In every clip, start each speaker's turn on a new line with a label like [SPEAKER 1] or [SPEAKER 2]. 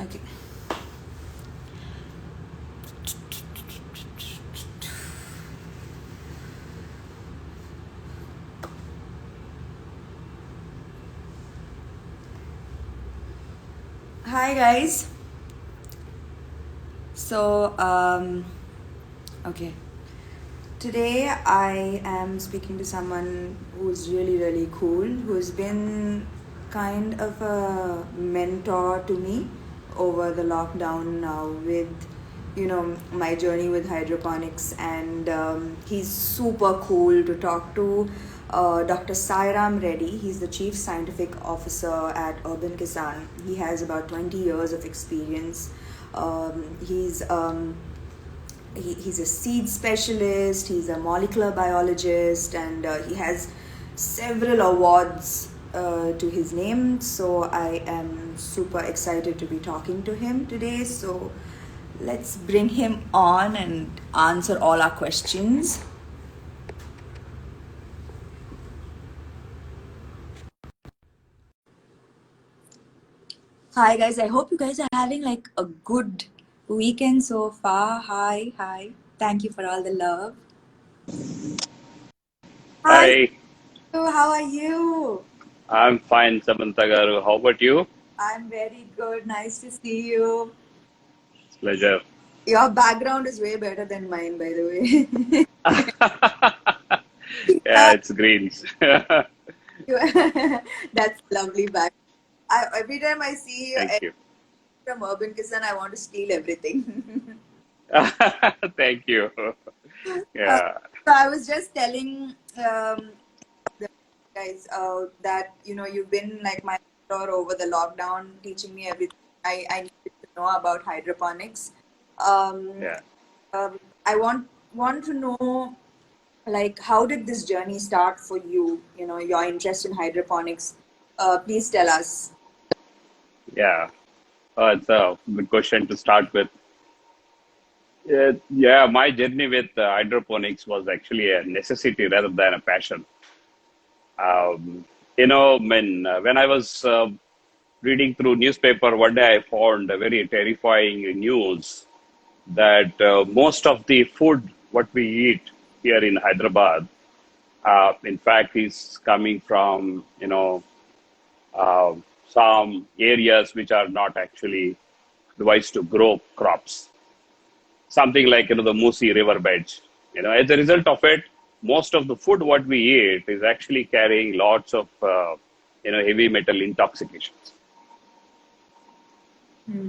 [SPEAKER 1] Okay. Hi guys. So, okay. Today I am speaking to someone who's really, really cool, who's been kind of a mentor to me over the lockdown now with, my journey with hydroponics. And he's super cool to talk to. Dr. Sairam Reddy, he's the Chief Scientific Officer at Urban Kisan. He has about 20 years of experience. He's a seed specialist, he's a molecular biologist, and he has several awards to his name. So I am super excited to be talking to him today. So let's bring him on and answer all our questions. Hi guys, I hope you guys are having like a good weekend so far. Hi. Thank you for all the love. Hi,
[SPEAKER 2] Hi,
[SPEAKER 1] how are you?
[SPEAKER 2] I'm fine, Samantha garu. How about you?
[SPEAKER 1] I'm very good. Nice to see you.
[SPEAKER 2] It's pleasure.
[SPEAKER 1] Your background is way better than mine, by the way.
[SPEAKER 2] Yeah, it's greens.
[SPEAKER 1] That's lovely back. Every time I see you
[SPEAKER 2] Thank you.
[SPEAKER 1] from Urban Kisan, I want to steal everything.
[SPEAKER 2] Thank you.
[SPEAKER 1] Uh,
[SPEAKER 2] Yeah,
[SPEAKER 1] so I was just telling the guys that you've been like my mentor over the lockdown, teaching me everything I needed to know about hydroponics. Um,
[SPEAKER 2] yeah,
[SPEAKER 1] I want to know, like, how did this journey start for you? Your interest in hydroponics. Please tell us.
[SPEAKER 2] yeah. It's a good question to start with. Yeah, my journey with hydroponics was actually a necessity rather than a passion. Um, when I was reading through newspaper, one day I found a very terrifying news that most of the food what we eat here in Hyderabad, in fact, is coming from uh, some areas which are not actually advised to grow crops. Something like the Musi river beds. As a result of it, most of the food what we eat is actually carrying lots of heavy metal intoxications.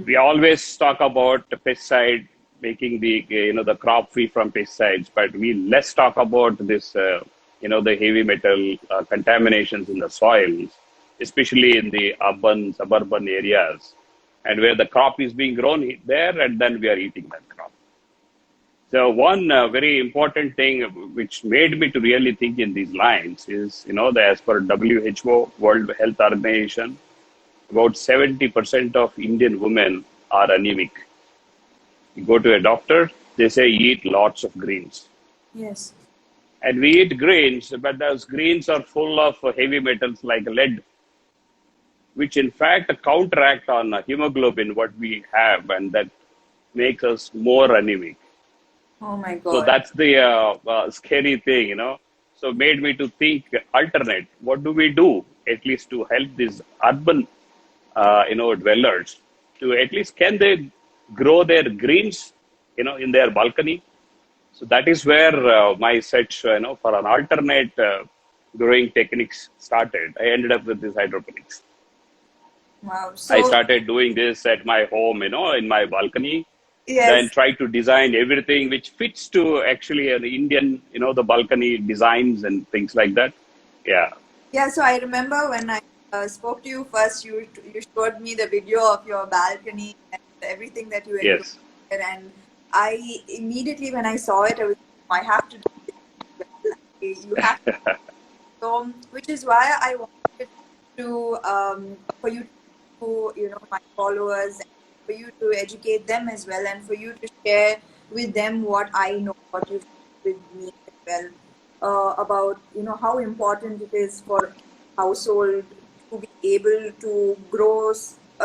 [SPEAKER 2] We always talk about the pesticide making the crop free from pesticides, but we less talk about this the heavy metal contaminations in the soils, especially in the urban suburban areas, and where the crop is being grown there, and then we are eating that crop. So one very important thing which made me to really think in these lines is that as per WHO, World Health Organization, about 70% of Indian women are anemic. You go to a doctor, they say eat lots of greens.
[SPEAKER 1] Yes.
[SPEAKER 2] And we eat greens, but those greens are full of heavy metals like lead, which in fact counteract on hemoglobin, what we have, and that makes us more anemic.
[SPEAKER 1] Oh my
[SPEAKER 2] So
[SPEAKER 1] God.
[SPEAKER 2] that's the scary thing. So made me to think alternate. What do we do at least to help these urban, dwellers to at least can they grow their greens, in their balcony? So that is where my search, for an alternate growing techniques started. I ended up with this hydroponics.
[SPEAKER 1] Wow.
[SPEAKER 2] I
[SPEAKER 1] So
[SPEAKER 2] started doing this at my home, in my balcony, then
[SPEAKER 1] yes.
[SPEAKER 2] try to design everything which fits to actually an Indian, the balcony designs and things like that. Yeah.
[SPEAKER 1] Yeah. So I remember when I spoke to you first, you showed me the video of your balcony and everything that you were doing
[SPEAKER 2] Yes.
[SPEAKER 1] there, and I immediately when I saw it, I have to do this as well. You have. So, which is why I wanted to for you to my followers, for you to educate them as well, and for you to share with them what I know, what you've shared with me as well, about how important it is for household to be able to grow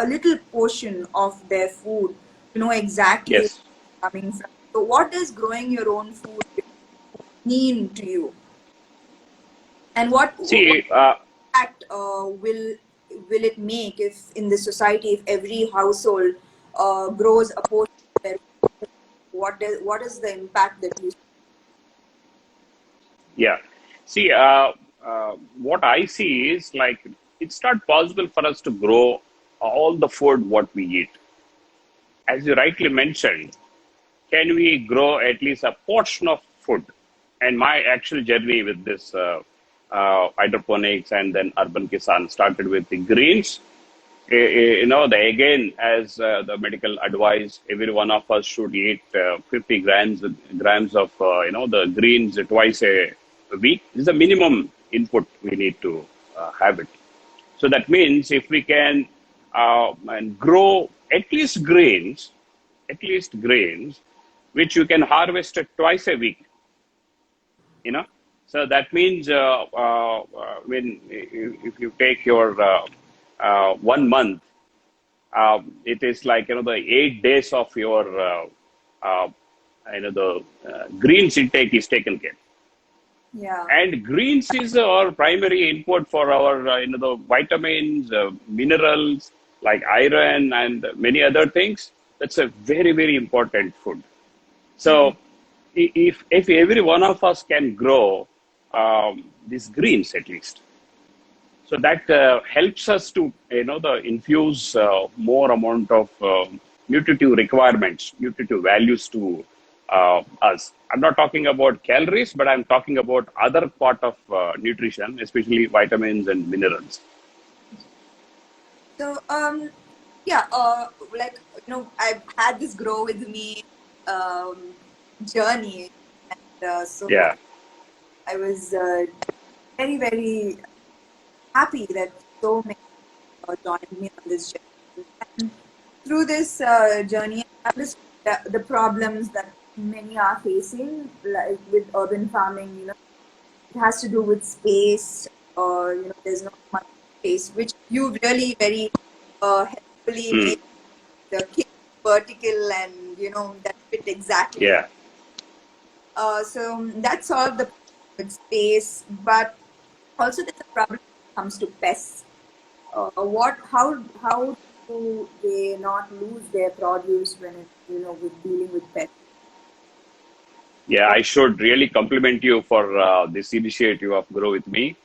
[SPEAKER 1] a little portion of their food to know exactly where
[SPEAKER 2] Yes.
[SPEAKER 1] it's coming from. So, what does growing your own food mean to you, and what
[SPEAKER 2] See,
[SPEAKER 1] impact will it make if in the society if every household grows a portion of their food? What is the impact that you?
[SPEAKER 2] yeah. See, what I see is like it's not possible for us to grow all the food what we eat. As you rightly mentioned, can we grow at least a portion of food? And my actual journey with this hydroponics and then urban kisan started with the greens. Again, as the medical advice, every one of us should eat 50 grams of the greens twice a week. This is the minimum input we need to have it. So that means if we can and grow at least grains, which you can harvest twice a week, you know. So that means when if you take your 1 month, it is like the 8 days of your uh, the greens intake is taken care.
[SPEAKER 1] Yeah.
[SPEAKER 2] And greens is our primary input for our the vitamins, minerals like iron and many other things. That's a very very important food. So if every one of us can grow these greens at least, so that helps us to the infuse more amount of nutritive requirements, nutritive values to us. I'm not talking about calories, but I'm talking about other part of nutrition, especially vitamins and minerals.
[SPEAKER 1] So, yeah, like, I've had this grow with me journey, and so
[SPEAKER 2] Yeah,
[SPEAKER 1] I was very, very happy that so many joined me on this journey. And through this journey, I understood the problems that many are facing, like with urban farming. It has to do with space, or there's not much space, which you really very helpfully
[SPEAKER 2] mm,
[SPEAKER 1] made the cake vertical, and that fit exactly.
[SPEAKER 2] yeah.
[SPEAKER 1] So that solved the problem with space, but also there's a problem when it comes to pests. How do they not lose their produce when with dealing with pests?
[SPEAKER 2] Yeah,
[SPEAKER 1] What?
[SPEAKER 2] I should really compliment you for this initiative of Grow With Me.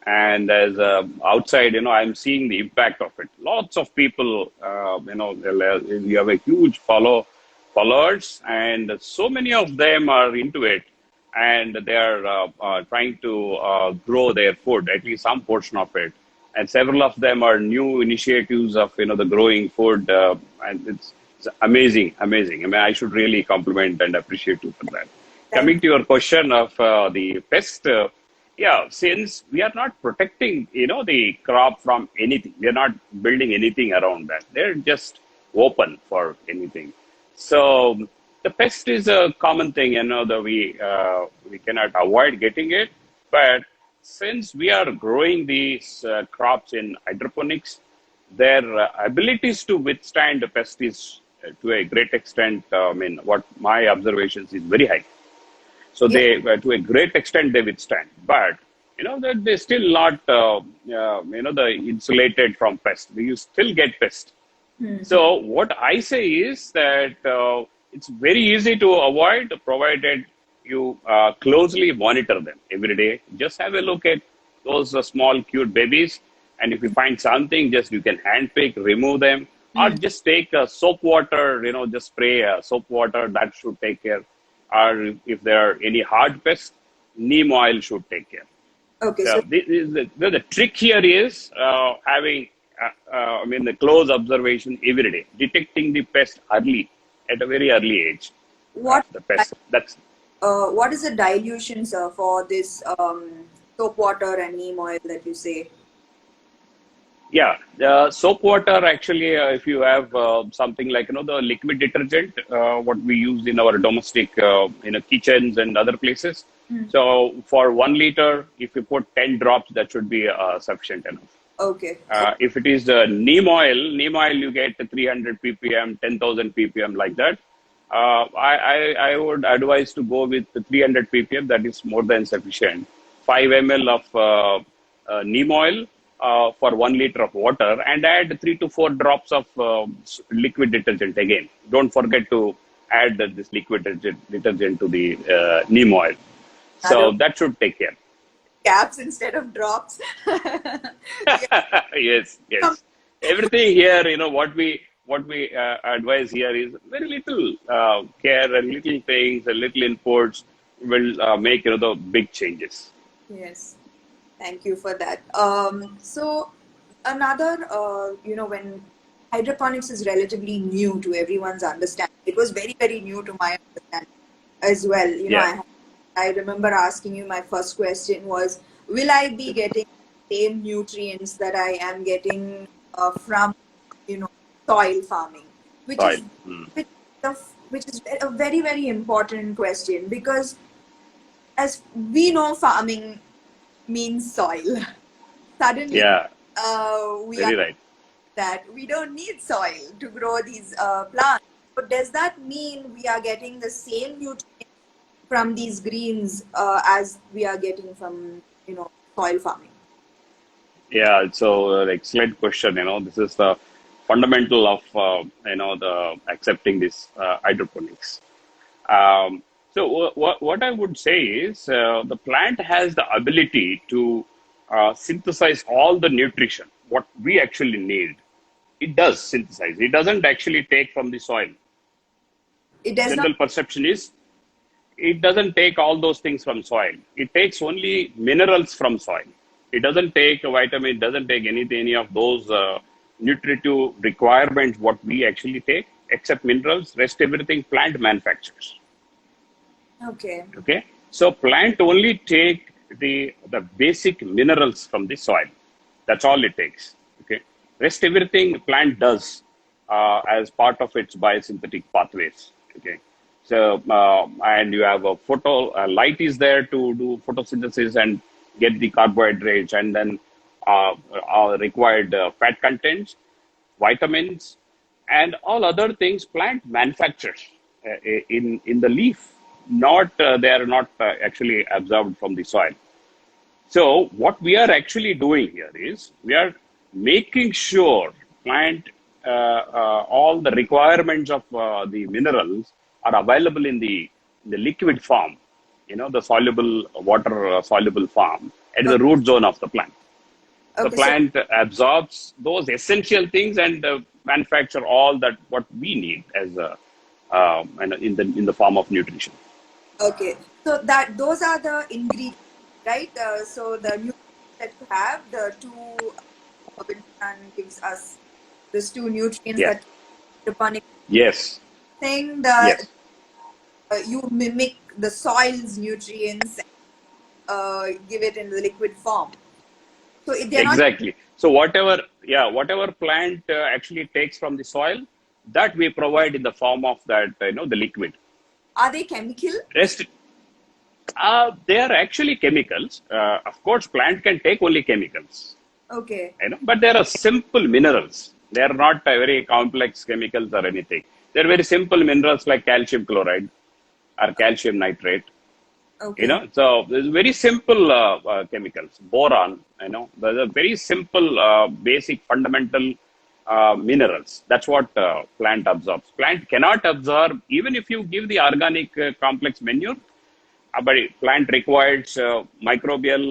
[SPEAKER 2] And as outside, I'm seeing the impact of it. Lots of people, you have a huge followers, and so many of them are into it, and they are trying to grow their food, at least some portion of it. And several of them are new initiatives of the growing food, and it's amazing, amazing. I mean, I should really compliment and appreciate you for that.
[SPEAKER 1] Thank
[SPEAKER 2] Coming to your question of the pest, yeah, since we are not protecting, the crop from anything, we are not building anything around that. They're just open for anything. So the pest is a common thing, that we cannot avoid getting it. But since we are growing these crops in hydroponics, their abilities to withstand the pest is to a great extent. I mean, what my observations is very high. So
[SPEAKER 1] you.
[SPEAKER 2] they, to a great extent, they withstand. But that they're still not, the insulated from pest. You still get pest.
[SPEAKER 1] Yeah.
[SPEAKER 2] So what I say is that it's very easy to avoid, provided you closely monitor them every day. Just have a look at those small cute babies, and if you find something, just you can hand pick, remove them, or
[SPEAKER 1] Mm.
[SPEAKER 2] just take soap water. Just spray soap water. That should take care. Or if there are any hard pests, neem oil should take care.
[SPEAKER 1] Okay, so
[SPEAKER 2] So the trick here is having, the close observation every day, detecting the pest early, at a very early age.
[SPEAKER 1] what
[SPEAKER 2] The pest. That's
[SPEAKER 1] what is the dilution, sir, for this soap water and neem oil that you say?
[SPEAKER 2] yeah. Soap water actually, if you have something like the liquid detergent, what we use in our domestic kitchens and other places.
[SPEAKER 1] Mm.
[SPEAKER 2] So for 1 liter, if you put 10 drops, that should be sufficient enough.
[SPEAKER 1] Okay.
[SPEAKER 2] If it is neem oil you get 300 ppm, 10,000 ppm like that. I would advise to go with the 300 ppm. That is more than sufficient. 5 ml of neem oil for 1 liter of water, and add 3 to 4 drops of liquid detergent again. Don't forget to add this liquid detergent to the neem oil. So
[SPEAKER 1] Narrow
[SPEAKER 2] that should take care.
[SPEAKER 1] caps instead of drops. Yeah.
[SPEAKER 2] Yes, yes. Everything here, what we advise here is very little care and little things and little inputs will make the big changes.
[SPEAKER 1] Yes. Thank you for that. So another, when hydroponics is relatively new to everyone's understanding, it was very, very new to my understanding as well.
[SPEAKER 2] Yeah,
[SPEAKER 1] I remember asking you, my first question was, will I be getting the same nutrients that I am getting from, you know, soil farming, which
[SPEAKER 2] soil.
[SPEAKER 1] is which, which is a very, very important question, because as we know, farming means soil. Suddenly,
[SPEAKER 2] Yeah,
[SPEAKER 1] we are
[SPEAKER 2] very right.
[SPEAKER 1] that we don't need soil to grow these plants. But does that mean we are getting the same nutrients from these greens as we are getting from, soil farming?
[SPEAKER 2] Yeah, so excellent question. This is the fundamental of the accepting this hydroponics. So what I would say is the plant has the ability to synthesize all the nutrition what we actually need. It does synthesize. It doesn't actually take from the soil.
[SPEAKER 1] It does not.
[SPEAKER 2] General perception is it doesn't take all those things from soil. It takes only minerals from soil. It doesn't take a vitamin. It doesn't take any of those nutritive requirements what we actually take, except minerals. Rest everything plant manufactures.
[SPEAKER 1] Okay.
[SPEAKER 2] Okay, so plant only take the basic minerals from the soil. That's all it takes. Okay, rest everything plant does as part of its biosynthetic pathways. Okay, so and you have a photo light is there to do photosynthesis and get the carbohydrates, and then required fat contents, vitamins, and all other things plant manufactures in the leaf. Not they are not actually absorbed from the soil. So what we are actually doing here is we are making sure plant all the requirements of the minerals are available in the liquid form, the soluble water soluble form at the
[SPEAKER 1] Okay.
[SPEAKER 2] root zone of the plant. The
[SPEAKER 1] Okay. So
[SPEAKER 2] plant absorbs those essential things and manufacture all that what we need as in the form of nutrition.
[SPEAKER 1] okay. So that those are the ingredients, right? So the nutrients that you have, the two and gives us these two nutrients
[SPEAKER 2] Yeah.
[SPEAKER 1] that hydroponic
[SPEAKER 2] Yes.
[SPEAKER 1] thing that
[SPEAKER 2] Yes.
[SPEAKER 1] you mimic the soil's nutrients and give it in the liquid form. So if they're not,
[SPEAKER 2] Exactly. So whatever plant actually takes from the soil, that we provide in the form of that, the liquid.
[SPEAKER 1] are they chemical?
[SPEAKER 2] Rest, they are actually chemicals. Of course, plant can take only chemicals,
[SPEAKER 1] Okay.
[SPEAKER 2] but there are simple minerals. They are not very complex chemicals or anything. They're very simple minerals like calcium chloride or calcium nitrate.
[SPEAKER 1] Okay.
[SPEAKER 2] So there's very simple chemicals. Boron, there's a very simple basic fundamental minerals. That's what plant absorbs. Plant cannot absorb even if you give the organic complex manure, but plant requires microbial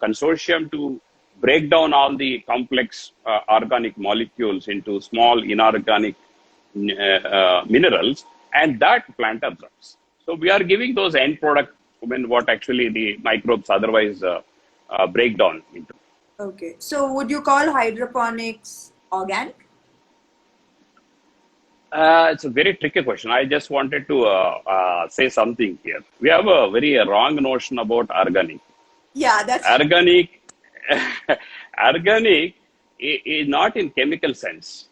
[SPEAKER 2] consortium to break down all the complex organic molecules into small inorganic minerals, and that plant absorbs. So we are giving those end product when what actually the microbes otherwise break down into.
[SPEAKER 1] Okay. So would you call hydroponics organic?
[SPEAKER 2] It's a very tricky question. I just wanted to say something here. We have a very wrong notion about organic.
[SPEAKER 1] Yeah, that's
[SPEAKER 2] Organic, organic is not in chemical sense.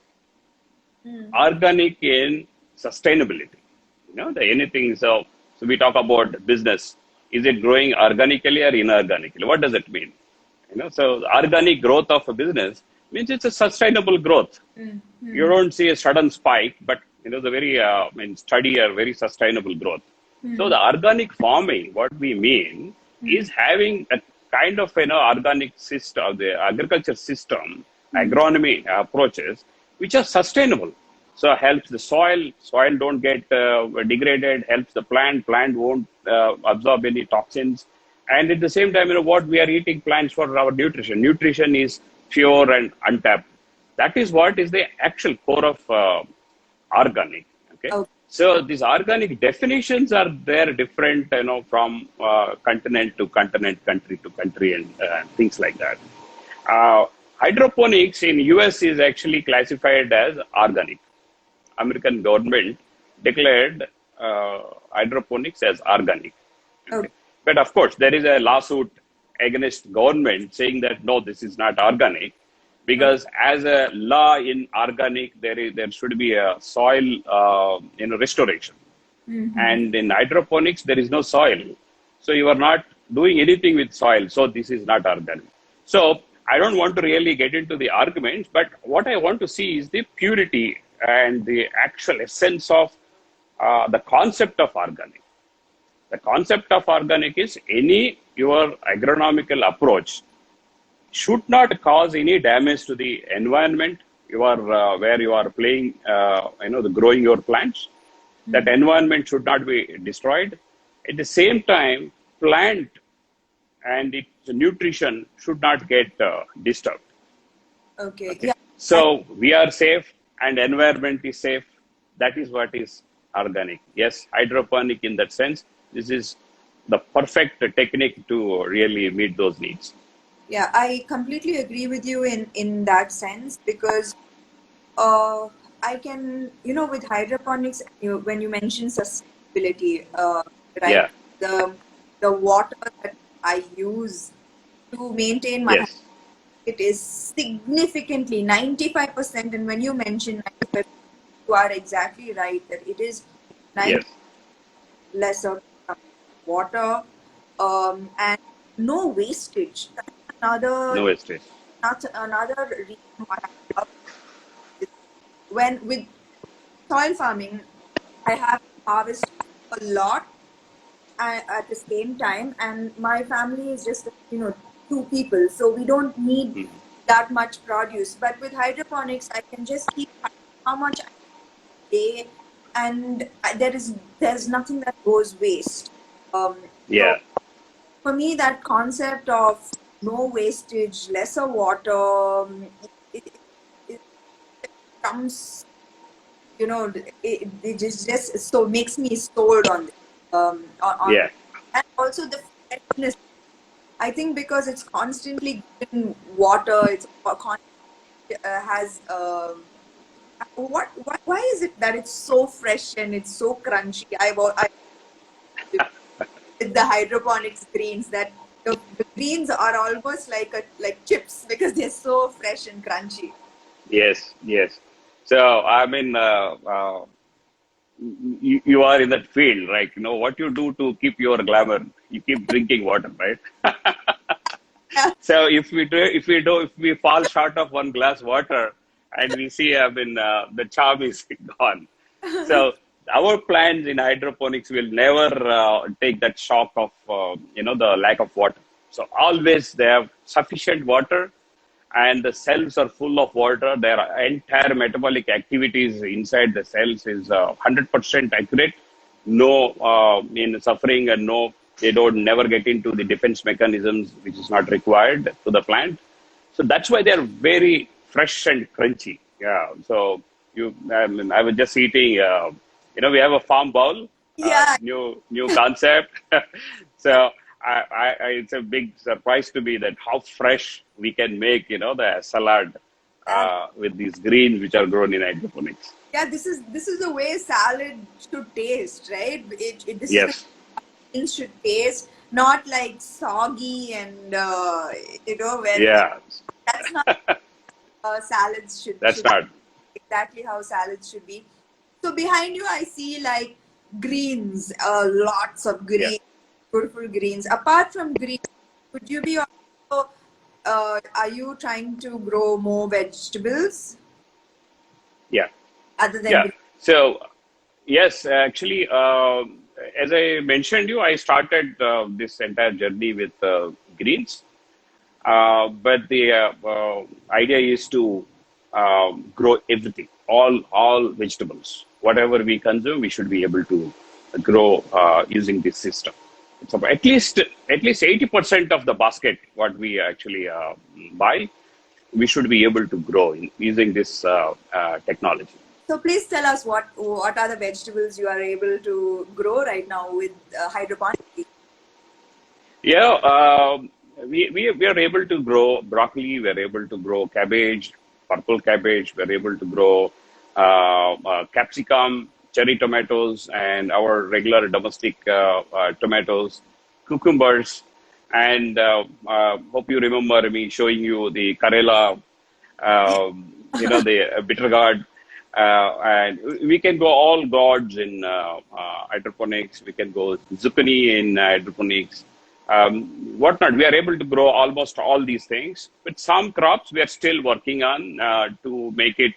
[SPEAKER 2] Organic in sustainability. Anything. So we talk about business. Is it growing organically or inorganically? What does it mean? So organic growth of a business means it's a sustainable growth. You don't see a sudden spike, but the very steady or very sustainable growth. So the organic farming, what we mean is having a kind of organic system, the agriculture system, agronomy approaches, which are sustainable. So helps the soil don't get degraded, helps the plant won't absorb any toxins, and at the same time, what we are eating plants for our nutrition. Nutrition is pure and untapped. That is what is the actual core of organic. Okay,
[SPEAKER 1] Okay.
[SPEAKER 2] so these organic definitions are there different, from continent to continent, country to country, and things like that. Hydroponics in US is actually classified as organic. American government declared hydroponics as organic. Okay.
[SPEAKER 1] Okay.
[SPEAKER 2] But of course, there is a lawsuit against government saying that no, this is not organic, because as a law in organic, there should be a soil restoration, and in hydroponics there is no soil, so you are not doing anything with soil. So this is not organic. So I don't want to really get into the arguments, but what I want to see is the purity and the actual essence of the concept of organic. The concept of organic is your agronomical approach should not cause any damage to the environment where you are playing, growing your plants. That environment should not be destroyed. At the same time, plant and its nutrition should not get disturbed.
[SPEAKER 1] Okay.
[SPEAKER 2] Okay.
[SPEAKER 1] Yeah.
[SPEAKER 2] So we are safe and environment is safe. That is what is organic. Yes, hydroponic in that sense. This is the perfect technique to really meet those needs.
[SPEAKER 1] Yeah, I completely agree with you in that sense, because I can, with hydroponics, when you mention sustainability, right?
[SPEAKER 2] Yeah.
[SPEAKER 1] The water that I use to maintain my
[SPEAKER 2] Yes.
[SPEAKER 1] it is significantly 95%. And when you mention 95%, you are exactly right that it is 90
[SPEAKER 2] Yes.
[SPEAKER 1] less of water, and no wastage. That's
[SPEAKER 2] No
[SPEAKER 1] another
[SPEAKER 2] wastage.
[SPEAKER 1] another reason why I love this. When with soil farming, I have harvested a lot at the same time, and my family is just two people, so we don't need
[SPEAKER 2] Mm.
[SPEAKER 1] that much produce. But with hydroponics, I can just keep how much I day, and there's nothing that goes waste. So
[SPEAKER 2] Yeah.
[SPEAKER 1] for me, that concept of no wastage, lesser water, it comes, it just so makes me sold on this. On
[SPEAKER 2] Yeah.
[SPEAKER 1] and also the freshness. I think because it's constantly given water, it's has why is it that it's so fresh and it's so crunchy? I with the hydroponics greens that the greens are almost like chips because they're so fresh and crunchy.
[SPEAKER 2] Yes. Yes. So I mean, you are in that field, right? What you do to keep your glamour. You keep drinking water, right?
[SPEAKER 1] Yeah.
[SPEAKER 2] So if we fall short of one glass water, and we see, I mean, the charm is gone. So our plants in hydroponics will never take that shock of the lack of water. So always they have sufficient water, and the cells are full of water. Their entire metabolic activities inside the cells is 100% accurate. No suffering, and no, they don't never get into the defense mechanisms, which is not required to the plant. So that's why they're very fresh and crunchy. Yeah. So I was just eating. We have a farm bowl.
[SPEAKER 1] Yeah.
[SPEAKER 2] New concept. So it's a big surprise to me that how fresh we can make the salad
[SPEAKER 1] Yeah.
[SPEAKER 2] with these greens which are grown in hydroponics.
[SPEAKER 1] Yeah, this is the way salad should taste, right? This is the
[SPEAKER 2] Yes.
[SPEAKER 1] greens should taste, not like soggy and when
[SPEAKER 2] Yeah.
[SPEAKER 1] that's not salads
[SPEAKER 2] That's
[SPEAKER 1] should
[SPEAKER 2] not.
[SPEAKER 1] exactly how salads should be. So behind you, I see like greens, lots of
[SPEAKER 2] Yeah.
[SPEAKER 1] green, beautiful greens. Apart from green, would you be also are you trying to grow more vegetables
[SPEAKER 2] Yeah,
[SPEAKER 1] other than
[SPEAKER 2] yeah.
[SPEAKER 1] green?
[SPEAKER 2] So yes, actually, as I mentioned you, I started this entire journey with greens. But the idea is to grow everything, all vegetables. Whatever we consume, we should be able to grow using this system. It's about at least 80% of the basket what we actually buy, we should be able to grow using this technology.
[SPEAKER 1] So please tell us what are the vegetables you are able to grow right now with hydroponics?
[SPEAKER 2] Yeah, we are able to grow broccoli. We are able to grow cabbage, purple cabbage. We are able to grow capsicum, cherry tomatoes, and our regular domestic tomatoes, cucumbers, and hope you remember me showing you the Karela, the bitter gourd. And we can go all gourds in hydroponics. We can go zucchini in hydroponics, whatnot. We are able to grow almost all these things. But some crops we are still working on to make it,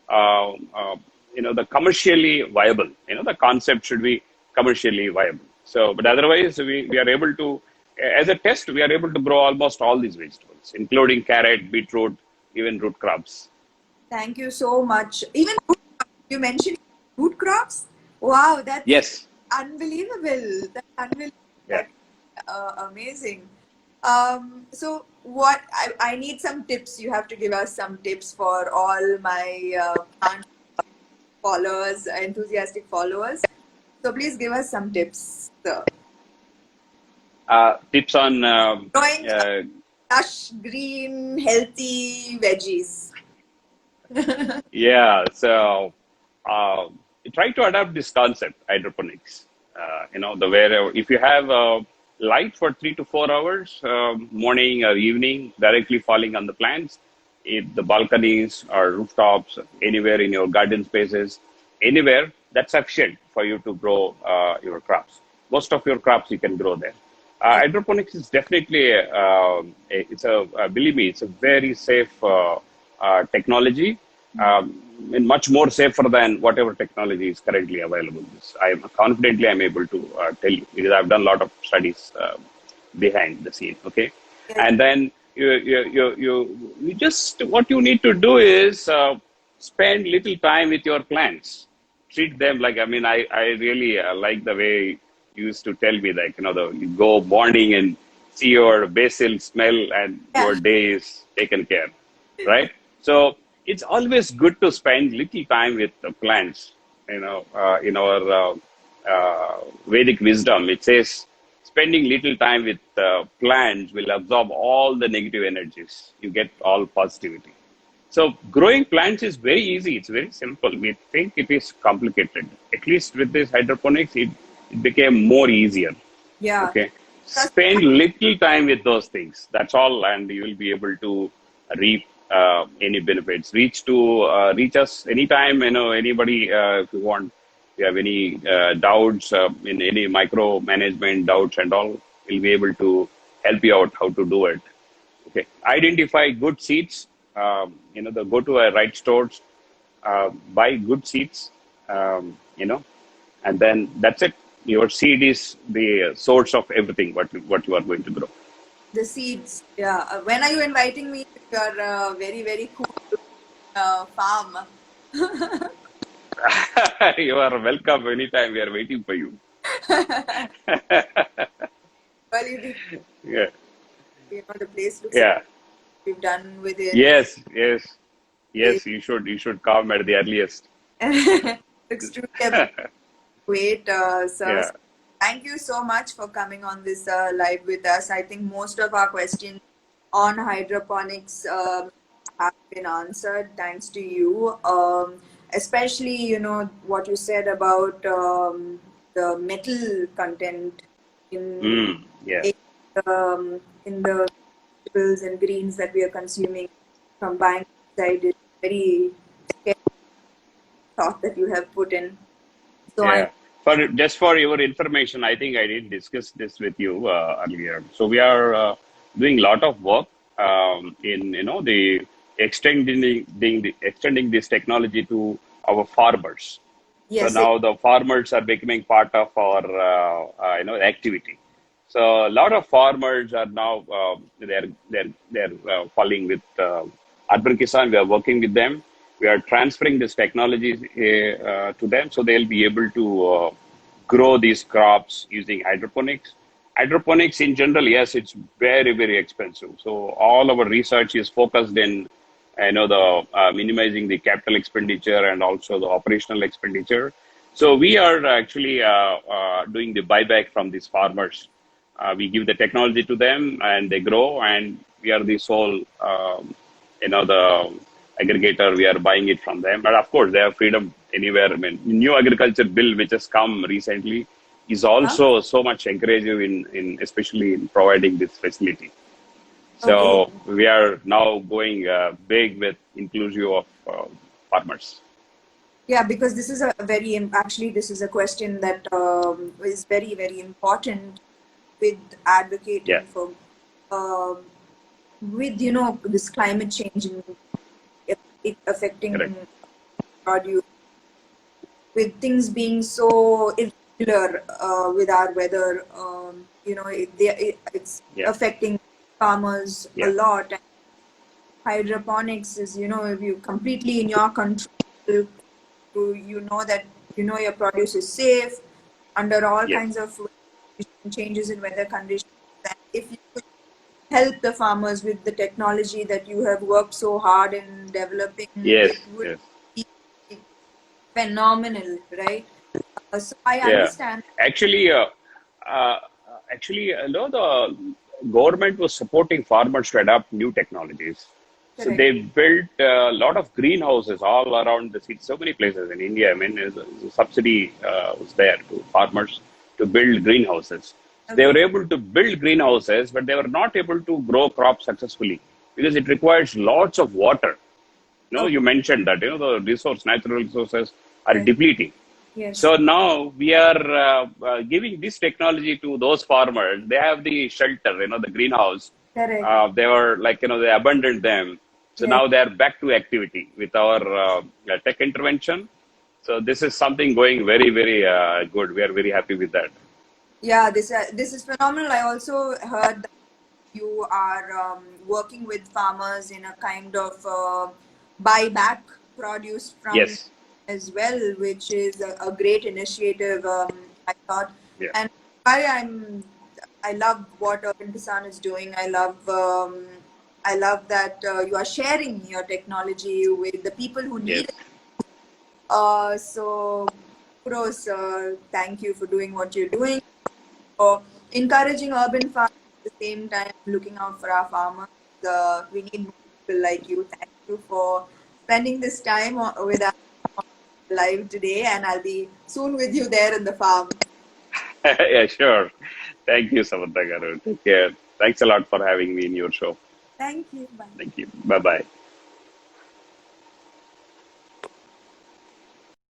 [SPEAKER 2] the commercially viable. The concept should be commercially viable. So, but otherwise, we are able to, as a test, we are able to grow almost all these vegetables, including carrot, beetroot, even root crops.
[SPEAKER 1] Thank you so much. Even you mentioned root crops. Wow, that's
[SPEAKER 2] Yes.
[SPEAKER 1] unbelievable. That's unbelievable.
[SPEAKER 2] Yeah.
[SPEAKER 1] That's amazing. So what I need some tips. You have to give us some tips for all my plant followers, enthusiastic followers. So please give us some tips. So,
[SPEAKER 2] Tips on
[SPEAKER 1] growing lush, green, healthy veggies.
[SPEAKER 2] yeah. So uh, try to adapt this concept, hydroponics. The where if you have light for 3 to 4 hours, morning or evening, directly falling on the plants, if the balconies or rooftops, anywhere in your garden spaces, anywhere, that's sufficient for you to grow your crops. Most of your crops you can grow there. Hydroponics is definitely believe me, it's a very safe technology, and much more safer than whatever technology is currently available. I am confidently I'm able to tell you because I've done a lot of studies behind the scene. Okay, and then you just what you need to do is spend little time with your plants. Treat them like, I really like the way you used to tell me, like, you go morning and see your basil smell and
[SPEAKER 1] Yeah.
[SPEAKER 2] your day is taken care, right? So it's always good to spend little time with the plants. In our Vedic wisdom, it says spending little time with plants will absorb all the negative energies. You get all positivity. So growing plants is very easy. It's very simple. We think it is complicated. At least with this hydroponics, it became more easier.
[SPEAKER 1] Yeah.
[SPEAKER 2] Okay. Spend little time with those things. That's all, and you will be able to reap any benefits. Reach us anytime. Anybody, if you want, if you have any doubts in any micro management doubts and all, we'll be able to help you out how to do it. Okay. Identify good seeds. Go to a right stores, buy good seeds. And then that's it. Your seed is the source of everything. What you are going to grow.
[SPEAKER 1] The seeds. Yeah. When are you inviting me to your very, very cool farm?
[SPEAKER 2] You are welcome anytime. We are waiting for you.
[SPEAKER 1] Well,
[SPEAKER 2] Yeah.
[SPEAKER 1] the place looks
[SPEAKER 2] Yeah.
[SPEAKER 1] we've done with it.
[SPEAKER 2] Yes. Yes. Yes. You should come at the earliest.
[SPEAKER 1] Looks truly great, sir.
[SPEAKER 2] Yeah.
[SPEAKER 1] Thank you so much for coming on this live with us. I think most of our questions on hydroponics have been answered thanks to you. Especially, what you said about the metal content in
[SPEAKER 2] Yeah.
[SPEAKER 1] in the vegetables and greens that we are consuming from buying outside is very scary thought that you have put in. So
[SPEAKER 2] Yeah. For your information, I think I did discuss this with you earlier. So we are doing a lot of work in the extending this technology to our farmers. So
[SPEAKER 1] Yes.
[SPEAKER 2] now the farmers are becoming part of our activity. So a lot of farmers are now they're falling with Urban Kisan. We are working with them. We are transferring this technology to them, so they'll be able to grow these crops using hydroponics. Hydroponics in general, yes, it's very, very expensive. So all our research is focused in, the minimizing the capital expenditure and also the operational expenditure. So we are actually doing the buyback from these farmers. We give the technology to them and they grow, and we are the sole, the aggregator. We are buying it from them. But of course, they have freedom anywhere. I mean, new agriculture bill which has come recently is
[SPEAKER 1] Huh?
[SPEAKER 2] also so much encouraging in especially in providing this facility.
[SPEAKER 1] Okay.
[SPEAKER 2] So we are now going big with inclusive of farmers.
[SPEAKER 1] Yeah, because this is a actually, this is a question that is very, very important with
[SPEAKER 2] Yeah,
[SPEAKER 1] advocating for, um, with, this climate change and it affecting
[SPEAKER 2] correct.
[SPEAKER 1] produce, with things being so irregular with our weather, it's
[SPEAKER 2] Yeah,
[SPEAKER 1] affecting farmers a
[SPEAKER 2] yeah,
[SPEAKER 1] lot. And hydroponics is, if you completely in your control, you know that your produce is safe under all
[SPEAKER 2] yes,
[SPEAKER 1] kinds of changes in weather conditions. And if you could help the farmers with the technology that you have worked so hard in developing,
[SPEAKER 2] yes,
[SPEAKER 1] it would
[SPEAKER 2] yes.
[SPEAKER 1] be phenomenal, right? So I
[SPEAKER 2] Yeah,
[SPEAKER 1] understand.
[SPEAKER 2] actually, uh, no, the government was supporting farmers to adopt new technologies. So
[SPEAKER 1] Correct.
[SPEAKER 2] they built a lot of greenhouses all around the city, so many places in India. I mean, a subsidy was there to farmers to build greenhouses. So they were
[SPEAKER 1] Okay.
[SPEAKER 2] able to build greenhouses, but they were not able to grow crops successfully because it requires lots of water.
[SPEAKER 1] Okay.
[SPEAKER 2] You mentioned that the natural resources are
[SPEAKER 1] Yes.
[SPEAKER 2] depleting.
[SPEAKER 1] Yes.
[SPEAKER 2] So now we are giving this technology to those farmers. They have the shelter, the greenhouse.
[SPEAKER 1] Correct.
[SPEAKER 2] They were like, they abandoned them. So
[SPEAKER 1] Yes.
[SPEAKER 2] now they are back to activity with our tech intervention. So this is something going very, very good. We are very happy with that.
[SPEAKER 1] Yeah, this is phenomenal. I also heard that you are working with farmers in a kind of buyback produce from
[SPEAKER 2] Yes.
[SPEAKER 1] as well, which is a great initiative. I thought,
[SPEAKER 2] Yeah.
[SPEAKER 1] and I love what Urban Kisan is doing. I love that you are sharing your technology with the people who need
[SPEAKER 2] Yes.
[SPEAKER 1] it. So kudos, thank you for doing what you're doing, for encouraging urban farming at the same time looking out for our farmers. We need more people like you. Thank you for spending this time with us live today, and I'll be soon with you there in the farm.
[SPEAKER 2] Yeah, sure. Thank you, Samantha garu. Take care. Thanks a lot for having me in your show.
[SPEAKER 1] Thank you. Bye.
[SPEAKER 2] Thank you. Bye bye.